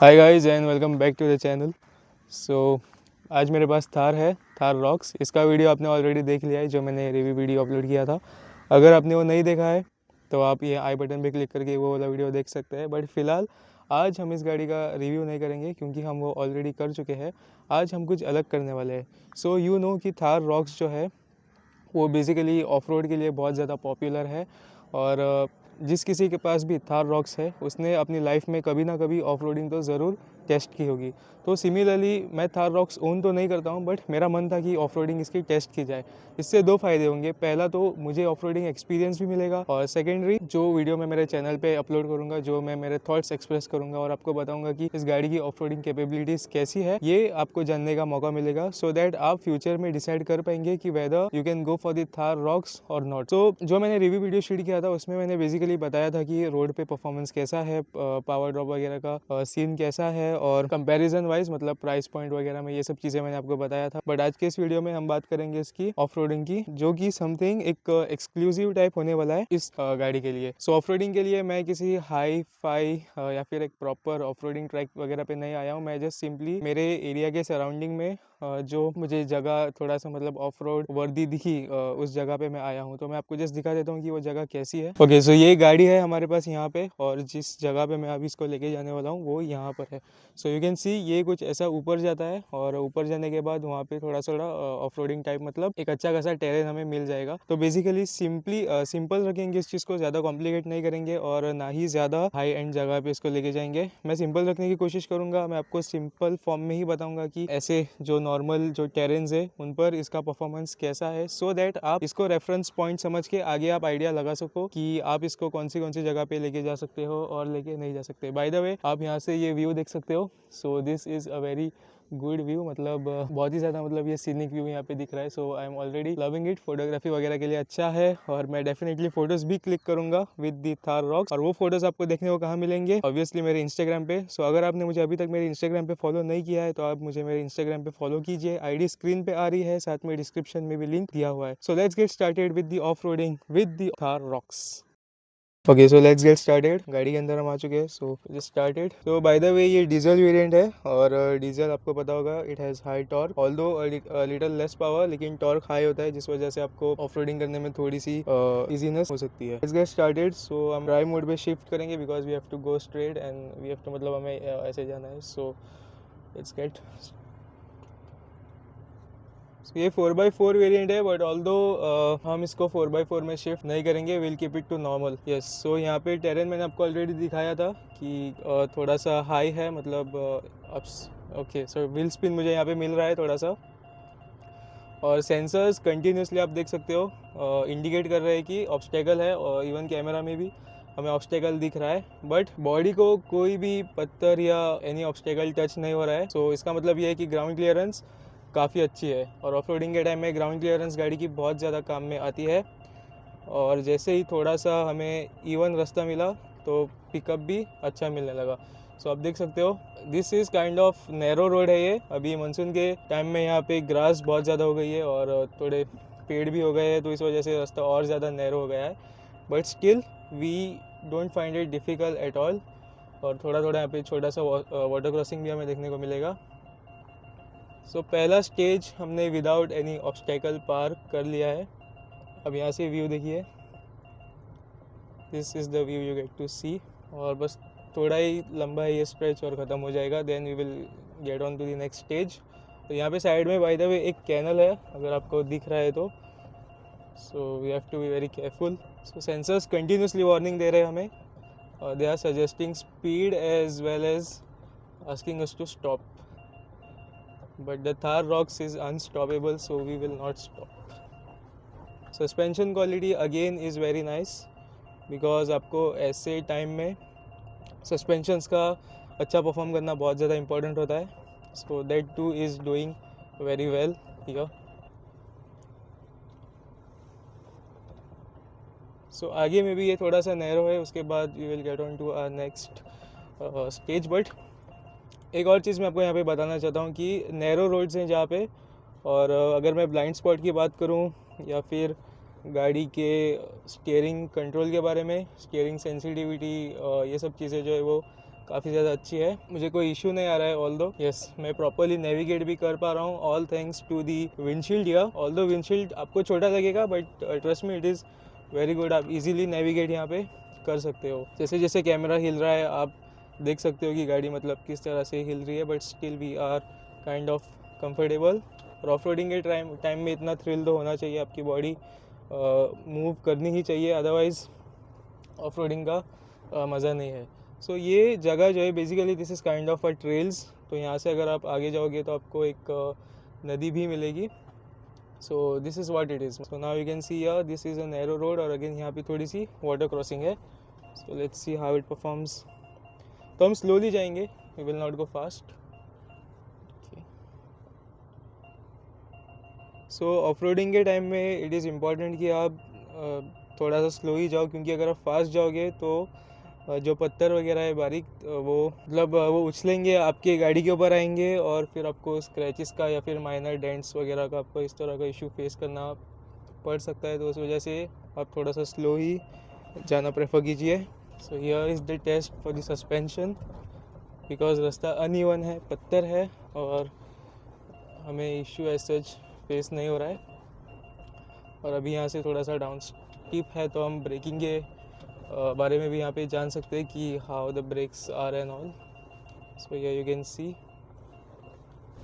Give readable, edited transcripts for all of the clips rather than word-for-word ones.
Hi guys and welcome back to the channel. आज मेरे पास थार है, थार रॉक्स। इसका वीडियो आपने ऑलरेडी देख लिया है जो मैंने रिव्यू वीडियो अपलोड किया था। अगर आपने वो नहीं देखा है तो आप ये आई बटन पे क्लिक करके वो वाला वीडियो देख सकते हैं। बट फ़िलहाल आज हम इस गाड़ी का रिव्यू नहीं करेंगे क्योंकि हम वो ऑलरेडी कर चुके हैं। आज हम कुछ अलग करने वाले हैं। यू नो कि थार रॉक्स जो है वो बेसिकली ऑफ रोड के लिए बहुत ज़्यादा पॉपुलर है। और जिस किसी के पास भी थार रॉक्स है उसने अपनी लाइफ में कभी ना कभी ऑफ रोडिंग तो ज़रूर टेस्ट की होगी। तो सिमिलरली मैं थार रॉक्स ओन तो नहीं करता हूँ, बट मेरा मन था कि ऑफ रोडिंग इसकी टेस्ट की जाए। इससे दो फायदे होंगे। पहला तो मुझे ऑफ रोडिंग एक्सपीरियंस भी मिलेगा, और सेकेंडरी जो वीडियो मैं मेरे चैनल पे अपलोड करूँगा, जो मैं मेरे थॉट्स एक्सप्रेस करूँगा और आपको बताऊँगा कि इस गाड़ी की ऑफ रोडिंग कैपेबिलिटीज़ कैसी है, ये आपको जानने का मौका मिलेगा। सो दैट आप फ्यूचर में डिसाइड कर पाएंगे कि whether you can go for the Thar Roxx और नॉट। तो जो मैंने रिव्यू वीडियो शूट किया था उसमें मैंने बेसिकली बताया था कि रोड पे परफॉर्मेंस कैसा है, पावर ड्रॉप वगैरह का सीन कैसा है, और कंपैरिजन वाइज मतलब प्राइस पॉइंट वगैरह में ये सब चीज़ें मैंने आपको बताया था। बट आज के इस वीडियो में हम बात करेंगे इसकी ऑफ रोडिंग की, जो कि समथिंग एक एक्सक्लूसिव टाइप होने वाला है इस गाड़ी के लिए। ऑफ रोडिंग के लिए मैं किसी हाई फाई या फिर एक प्रॉपर ऑफ रोडिंग ट्रैक वगैरह पे नहीं आया हूँ। मैं जस्ट सिंपली मेरे एरिया के सराउंडिंग में जो मुझे जगह थोड़ा सा मतलब ऑफ रोड वर्दी दिखी, उस जगह पे मैं आया हूँ। तो मैं आपको जस्ट दिखा देता हूँ कि वो जगह कैसी है। ओके, सो ये गाड़ी है हमारे पास यहाँ पे, और जिस जगह पे मैं अभी इसको लेके जाने वाला हूँ वो यहाँ पर है। सो यू कैन सी ये कुछ ऐसा ऊपर जाता है, और ऊपर जाने के बाद वहाँ पे थोड़ा थोड़ा ऑफ रोडिंग टाइप मतलब एक अच्छा खासा टेरेन हमें मिल जाएगा। तो बेसिकली सिंपल रखेंगे इस चीज़ को, ज़्यादा कॉम्प्लिकेट नहीं करेंगे और ना ही ज़्यादा हाई एंड जगह पे इसको लेके जाएंगे। मैं सिंपल रखने की कोशिश करूँगा। मैं आपको सिंपल फॉर्म में ही बताऊँगा कि ऐसे जो नॉर्मल जो टेरेन्स है उन पर इसका परफॉर्मेंस कैसा है, सो दैट आप इसको रेफरेंस पॉइंट समझ के आगे आप आइडिया लगा सको कि आप इसको कौन सी जगह पे लेके जा सकते हो और लेके नहीं जा सकते। बाय द वे, आप यहाँ से ये व्यू देख सकते हो। सो this is a very good view, मतलब बहुत ही ज़्यादा मतलब ये सीनिक व्यू यहाँ पे दिख रहा है। So I am already loving it. Photography वगैरह के लिए अच्छा है, और मैं डेफिनेटली फोटोज भी क्लिक करूंगा विद दी थार रॉक्स। और वो फोटोज आपको देखने को कहाँ मिलेंगे? ऑब्वियसली मेरे इंस्टाग्राम पे। सो अगर आपने मुझे अभी तक मेरे इंस्टाग्राम पे फॉलो नहीं किया है तो आप मुझे मेरे इंस्टाग्राम पे फॉलो कीजिए। आईडी स्क्रीन पे आ रही है, साथ में डिस्क्रिप्शन में भी लिंक दिया हुआ है। So let's get started with the off roading with the Thar rocks. Okay, so let's get started. गाड़ी के अंदर हम आ चुके हैं। So just started. तो बाय द वे ये डीजल वेरिएंट है, और डीजल आपको पता होगा it has high torque, although little less power, लेकिन टॉर्क हाई होता है, जिस वजह से आपको ऑफ रोडिंग करने में थोड़ी सी इजीनेस हो सकती है। Let's get started. सो हम ड्राइव मोड पे शिफ्ट करेंगे because we have to go straight and we have to, मतलब हमें ऐसे जाना है। So let's get. ये 4x4 वेरिएंट है, बट ऑल्दो हम इसको 4x4 में शिफ्ट नहीं करेंगे। Will keep it to normal. Yes, so यहाँ पे टेरेन मैंने आपको ऑलरेडी दिखाया था कि थोड़ा सा हाई है, मतलब ओके। सो व्हील स्पिन मुझे यहाँ पे मिल रहा है थोड़ा सा, और सेंसर्स कंटिन्यूसली आप देख सकते हो इंडिकेट कर रहे हैं कि ऑब्स्टेकल है, और इवन कैमरा में भी हमें ऑब्स्टेकल दिख रहा है, बट बॉडी को कोई भी पत्थर या एनी ऑब्स्टेकल टच नहीं हो रहा है। सो इसका मतलब ये है कि ग्राउंड क्लियरेंस काफ़ी अच्छी है, और ऑफ रोडिंग के टाइम में ग्राउंड क्लियरेंस गाड़ी की बहुत ज़्यादा काम में आती है। और जैसे ही थोड़ा सा हमें इवन रास्ता मिला तो पिकअप भी अच्छा मिलने लगा। सो आप देख सकते हो this is kind of narrow road है ये। अभी मानसून के टाइम में यहाँ पे ग्रास बहुत ज़्यादा हो गई है और थोड़े पेड़ भी हो गए हैं, तो इस वजह से रास्ता और ज़्यादा नैरो हो गया है, but still we don't find it difficult at all. और थोड़ा थोड़ा यहाँ पे छोटा सा वाटर क्रॉसिंग भी हमें देखने को मिलेगा। सो पहला स्टेज हमने विदाउट एनी ऑब्स्टेकल पार कर लिया है। अब यहाँ से व्यू देखिए, this is the view you get to see. और बस थोड़ा ही लंबा है ये स्ट्रेच और ख़त्म हो जाएगा, then we will get on to the next stage. तो यहाँ पे साइड में बाय द वे एक कैनल है, अगर आपको दिख रहा है तो। So we have to be very careful. So sensors continuously warning दे रहे हैं हमें, they are suggesting speed as well as asking us to stop, but the Thar Rocks is unstoppable, so we will not stop. Suspension quality again is very nice, because आपको ऐसे time में suspensions का अच्छा perform करना बहुत ज़्यादा important होता है। So that too is doing very well here. So आगे में भी ये थोड़ा सा नैरो है, उसके बाद we will get on to our next stage. But एक और चीज़ मैं आपको यहाँ पे बताना चाहता हूँ कि नैरो रोड्स हैं जहाँ पे, और अगर मैं ब्लाइंड स्पॉट की बात करूँ या फिर गाड़ी के स्टीयरिंग कंट्रोल के बारे में, स्टीयरिंग सेंसिटिविटी, ये सब चीज़ें जो है वो काफ़ी ज़्यादा अच्छी है, मुझे कोई इशू नहीं आ रहा है। ऑल्दो यस, मैं प्रॉपरली नेविगेट भी कर पा रहा हूँ, all thanks to the windshield here. Although windshield आपको छोटा लगेगा but trust me it is very good. आप इजीली नेविगेट यहाँ पे कर सकते हो। जैसे जैसे कैमरा हिल रहा है आप देख सकते हो कि गाड़ी मतलब किस तरह से हिल रही है, but still we are kind of comfortable. और ऑफ रोडिंग के टाइम में इतना थ्रिल तो होना चाहिए, आपकी बॉडी मूव करनी ही चाहिए, अदरवाइज़ ऑफ रोडिंग का मज़ा नहीं है। सो ये जगह जो है basically this is kind of a trails. तो यहाँ से अगर आप आगे जाओगे तो आपको एक नदी भी मिलेगी। So this is what it is. So now you can see this is a narrow road, और अगेन यहाँ पे थोड़ी सी वाटर क्रॉसिंग है। So let's see how it performs. तो हम स्लोली जाएंगे, we will not go fast. So off roading के टाइम में इट इज़ इम्पॉर्टेंट कि आप थोड़ा सा स्लो ही जाओ, क्योंकि अगर आप फास्ट जाओगे तो जो पत्थर वगैरह है बारीक, वो मतलब वो उछलेंगे, आपके गाड़ी के ऊपर आएंगे, और फिर आपको स्क्रैचेस का या फिर माइनर डेंट्स वगैरह का आपको इस तरह का इशू फेस करना पड़ सकता है। तो उस वजह से आप थोड़ा सा स्लो ही जाना प्रेफर कीजिए। So here is the test for the suspension, because रास्ता अनइवन है, पत्थर है, और हमें इशू एज सच फेस नहीं हो रहा है। और अभी यहाँ से थोड़ा सा डाउन स्टीप है, तो हम ब्रेकिंग के बारे में भी यहाँ पे जान सकते हैं कि how the brakes are and all. So you can see.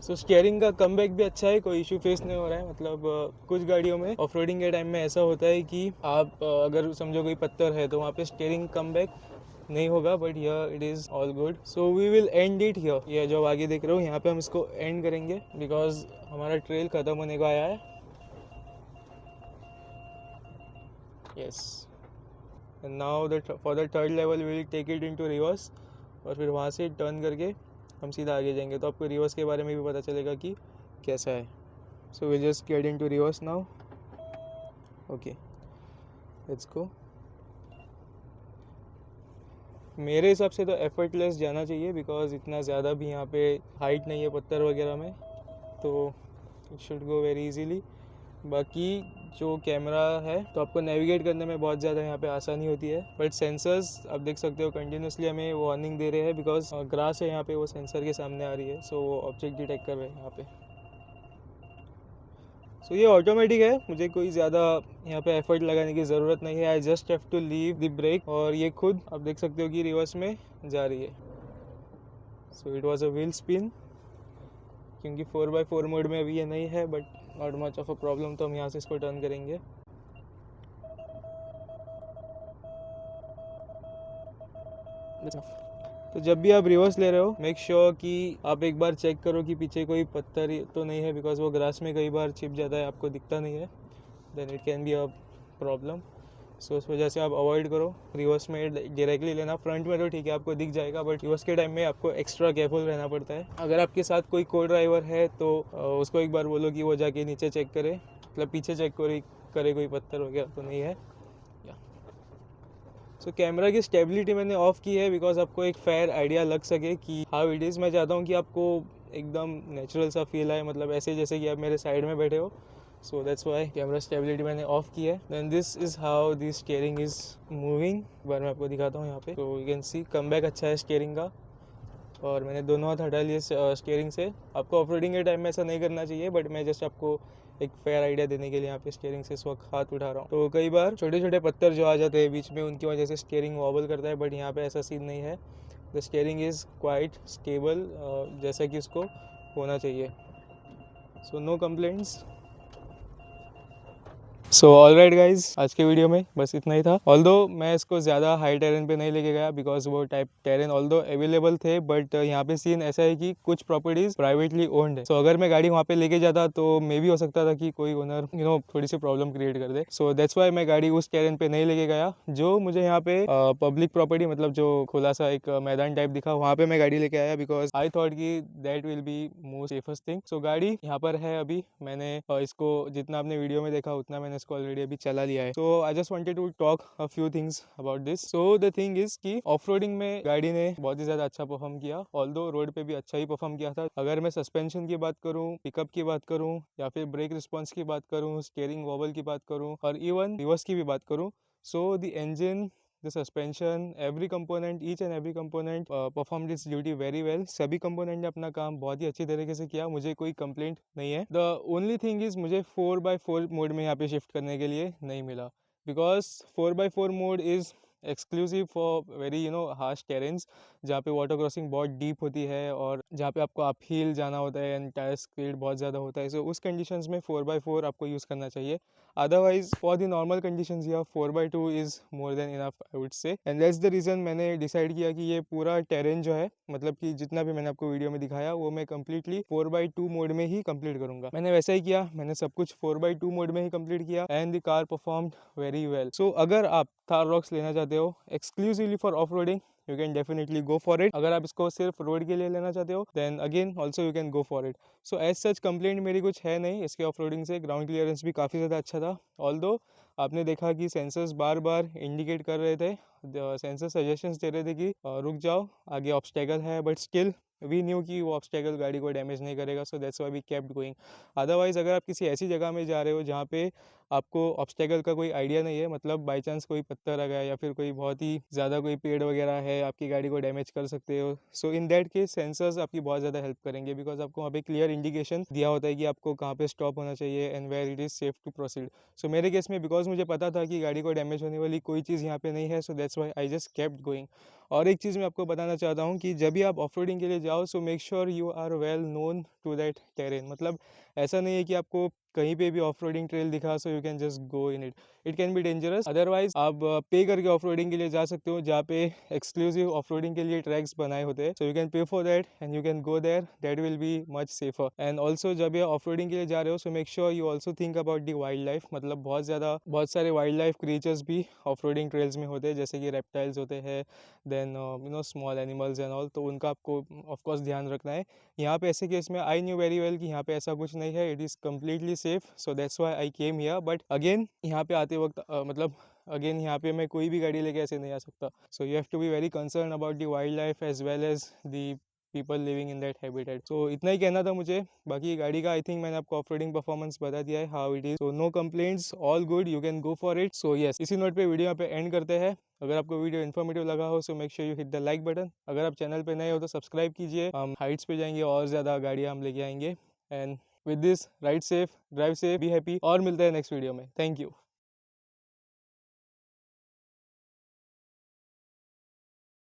So steering का कमबैक भी अच्छा है, कोई इशू फेस नहीं हो रहा है। मतलब कुछ गाड़ियों में ऑफ रोडिंग के टाइम में ऐसा होता है कि आप अगर समझो कोई पत्थर है तो वहाँ पे स्टीयरिंग कमबैक नहीं होगा, but here it is all good. So we will end it here. ये जो आगे देख रहे हो यहाँ पे हम इसको एंड करेंगे, बिकॉज हमारा ट्रेल ख़त्म होने को आया है। Yes, and now for the third level we will take it into reverse, और फिर वहाँ से टर्न करके हम सीधा आगे जाएंगे, तो आपको रिवर्स के बारे में भी पता चलेगा कि कैसा है। So will just get into reverse now. Okay, let's go. मेरे हिसाब से तो एफर्टलेस जाना चाहिए, बिकॉज इतना ज़्यादा भी यहाँ पे हाइट नहीं है पत्थर वगैरह में, तो it should go very easily. बाकी जो कैमरा है तो आपको नेविगेट करने में बहुत ज़्यादा यहाँ पे आसानी होती है, बट सेंसर्स आप देख सकते हो कंटिन्यूसली हमें वार्निंग दे रहे हैं, बिकॉज ग्रास है यहाँ पे, वो सेंसर के सामने आ रही है, सो वो ऑब्जेक्ट डिटेक्ट कर रहे हैं यहाँ पे। सो ये ऑटोमेटिक है, मुझे कोई ज़्यादा यहाँ पे एफर्ट लगाने की ज़रूरत नहीं है। I just have to leave the brake, और ये खुद आप देख सकते हो कि रिवर्स में जा रही है। So it was a wheel spin, क्योंकि 4x4 मोड में अभी ये नहीं है, but not much of a problem. तो हम यहाँ से इसको टर्न करेंगे। तो जब भी आप रिवर्स ले रहे हो, मेक श्योर कि आप एक बार चेक करो कि पीछे कोई पत्थर तो नहीं है, बिकॉज वो ग्रास में कई बार छिप जाता है, आपको दिखता नहीं है, then it can be a problem. So उस वजह से आप अवॉइड करो रिवर्स में डायरेक्टली लेना। फ्रंट में तो ठीक है, आपको दिख जाएगा, बट रिवर्स के टाइम में आपको एक्स्ट्रा केयरफुल रहना पड़ता है। अगर आपके साथ कोई को ड्राइवर है तो उसको एक बार बोलो कि वो जाके नीचे चेक करे, मतलब पीछे चेक करे कोई पत्थर वगैरह तो नहीं है। सो कैमरा की स्टेबिलिटी मैंने ऑफ की है, बिकॉज आपको एक फेयर आइडिया लग सके कि हाउ इट इज़। मैं चाहता हूँ कि आपको एकदम नेचुरल सा फील आए, मतलब ऐसे जैसे कि आप मेरे साइड में बैठे हो। So that's why camera stability मैंने ऑफ की है। Then this is how the steering is moving. एक बार मैं आपको दिखाता हूँ यहाँ पे। तो यू कैन सी कमबैक अच्छा है स्टीयरिंग का, और मैंने दोनों हाथ हटा लिए स्टीयरिंग से। आपको ऑफ रोडिंग के टाइम में ऐसा नहीं करना चाहिए, बट मैं जस्ट आपको एक फेयर आइडिया देने के लिए यहाँ पे स्टीयरिंग से इस वक्त हाथ उठा रहा हूँ। तो कई बार छोटे छोटे पत्थर जो आ जाते हैं बीच में, उनकी वजह से स्टीयरिंग वॉबल करता है, बट यहाँ पे ऐसा सीन नहीं है। The steering is quite stable, जैसा कि उसको होना चाहिए। So no complaints. So alright guys, आज के वीडियो में बस इतना ही था। ऑल्दो मैं इसको ज़्यादा हाई टेरेन पे नहीं लेके गया, बिकॉज वो टाइप टेरेन ऑल्दो अवेलेबल थे, बट यहाँ पे सीन ऐसा है कि कुछ प्रॉपर्टीज प्राइवेटली ओन्ड है। सो अगर मैं गाड़ी वहाँ पे लेके जाता तो मे भी हो सकता था कि कोई ओनर थोड़ी सी प्रॉब्लम क्रिएट कर दे। सो दैट्स वाई मैं गाड़ी उस टेरेन पे नहीं लेके गया। जो मुझे यहाँ पे पब्लिक प्रॉपर्टी, मतलब जो खुला सा एक मैदान टाइप दिखा, वहाँ पे मैं गाड़ी लेके आया, बिकॉज आई थॉट कि that will be most safest thing. So गाड़ी यहाँ पर है अभी, मैंने इसको जितना आपने वीडियो में देखा उतना मैंने इसको ऑलरेडी अभी चला लिया है। So I just wanted to talk a few things about this. So the thing is कि ऑफ रोडिंग में गाड़ी ने बहुत ही ज्यादा अच्छा परफॉर्म किया, ऑल्दो रोड पे भी अच्छा ही परफॉर्म किया था। अगर मैं सस्पेंशन की बात करूँ, पिकअप की बात करूँ, या फिर ब्रेक रिस्पॉन्स की बात करूँ, स्टीयरिंग वॉबल की बात करूँ, और इवन रिवर्स की भी बात करूँ, so the engine the suspension, every component, each and every component performed it's duty very well. सभी कंपोनेंट ने अपना काम बहुत ही अच्छी तरीके से किया, मुझे कोई कंप्लेंट नहीं है। द ओनली थिंग इज़ मुझे 4x4 मोड में यहाँ पे शिफ्ट करने के लिए नहीं मिला, because 4x4 mode is exclusive for very harsh terrains, जहाँ पे वाटर क्रॉसिंग बहुत डीप होती है और जहाँ पे आपको अपहिल जाना होता है एंड टायर स्पीड बहुत ज़्यादा होता है। सो उस कंडीशंस में 4x4 आपको यूज़ करना चाहिए। Otherwise for the normal conditions या 4x2 is more than enough, I would say. And that's the reason मैंने डिसाइड किया कि ये पूरा टेरेन जो है, मतलब कि जितना भी मैंने आपको वीडियो में दिखाया वो मैं कंप्लीटली 4x2 मोड में ही कंप्लीट करूंगा। मैंने वैसा ही किया, मैंने सब कुछ 4x2 मोड में ही कंप्लीट किया and the car performed very well. So अगर आप थार रॉक्स लेना चाहते हो exclusively for off roading, you can definitely go for it. अगर आप इसको सिर्फ रोड के लिए लेना चाहते हो then again also you can go for it. So as such complaint मेरी कुछ है नहीं इसके ऑफ रोडिंग से। ग्राउंड क्लियरेंस भी काफ़ी ज़्यादा अच्छा था, ऑल्दो आपने देखा कि सेंसर्स बार बार इंडिकेट कर रहे थे, सेंसर सजेशंस दे रहे थे कि रुक जाओ आगे ऑब्स्टेकल है, बट स्टिल वी न्यू कि वो ऑब्स्टेकल गाड़ी को डैमेज नहीं करेगा। So that's why we kept going. Otherwise अगर आप किसी ऐसी जगह में जा रहे हो जहाँ पे आपको ऑब्स्टेकल का कोई आइडिया नहीं है, मतलब बाई चांस कोई पत्थर आ गया या फिर कोई बहुत ही ज़्यादा कोई पेड़ वगैरह है, आपकी गाड़ी को डैमेज कर सकते हो, सो इन दैट केस सेंसर्स आपकी बहुत ज़्यादा हेल्प करेंगे, बिकॉज आपको वहाँ पे क्लियर इंडिकेशन दिया होता है कि आपको कहाँ पे स्टॉप होना चाहिए and where it is safe to proceed. So मेरे केस में बिकॉज मुझे पता था कि गाड़ी को डैमेज होने वाली कोई चीज़ यहाँ पे नहीं है, सो that's why I just kept going. और एक चीज़ मैं आपको बताना चाहता हूँ कि जब भी आप ऑफ रोडिंग के लिए जाओ so make sure you are well known to that terrain. मतलब ऐसा नहीं है कि आपको कहीं पे भी ऑफ रोडिंग ट्रेल दिखा सो you can just go in it can be dangerous. Otherwise आप पे करके ऑफ रोडिंग के लिए जा सकते हो, जहाँ पे एक्सक्लूसिव ऑफ रोडिंग के लिए ट्रैक्स बनाए होते हैं। So you can pay for that and you can go there, that will be much safer. And also जब ये ऑफ रोडिंग के लिए जा रहे हो so make sure you also think about the wild life. मतलब बहुत सारे वाइल्ड लाइफ क्रीचर्स भी ऑफ रोडिंग ट्रेल्स में होते हैं, जैसे कि रेप्टाइल्स होते हैं, then small animals and all, तो उनका आपको ऑफकोर्स ध्यान रखना है। यहाँ पे ऐसे केस में आई न्यू वेरी वेल कि यहाँ पे ऐसा कुछ नहीं है, it is completely safe. So that's why I came here. But again यहाँ पे आते वक्त मतलब अगेन यहाँ पे मैं कोई भी गाड़ी लेके ऐसे नहीं आ सकता। So you have to be very concern about the wild life as well as the people living in that habitat. So इतना ही कहना था मुझे। बाकी गाड़ी का आई थिंक मैंने आपको ऑफ रोडिंग परफॉर्मेंस बता दिया है, how it is. So no complaints, all good, you can go for it. So yes, इसी नोट पे वीडियो यहाँ पे एंड करते हैं। अगर आपको वीडियो इन्फॉर्मेटिव लगा हो so make sure you hit the like button. अगर आप चैनल पे नए हो तो सब्सक्राइब कीजिए। हम हाइट्स पे जाएंगे और ज़्यादा गाड़ियाँ हम लेके आएंगे। And with this, ride safe, drive safe, be happy, और मिलते हैं नेक्स्ट वीडियो में। Thank you.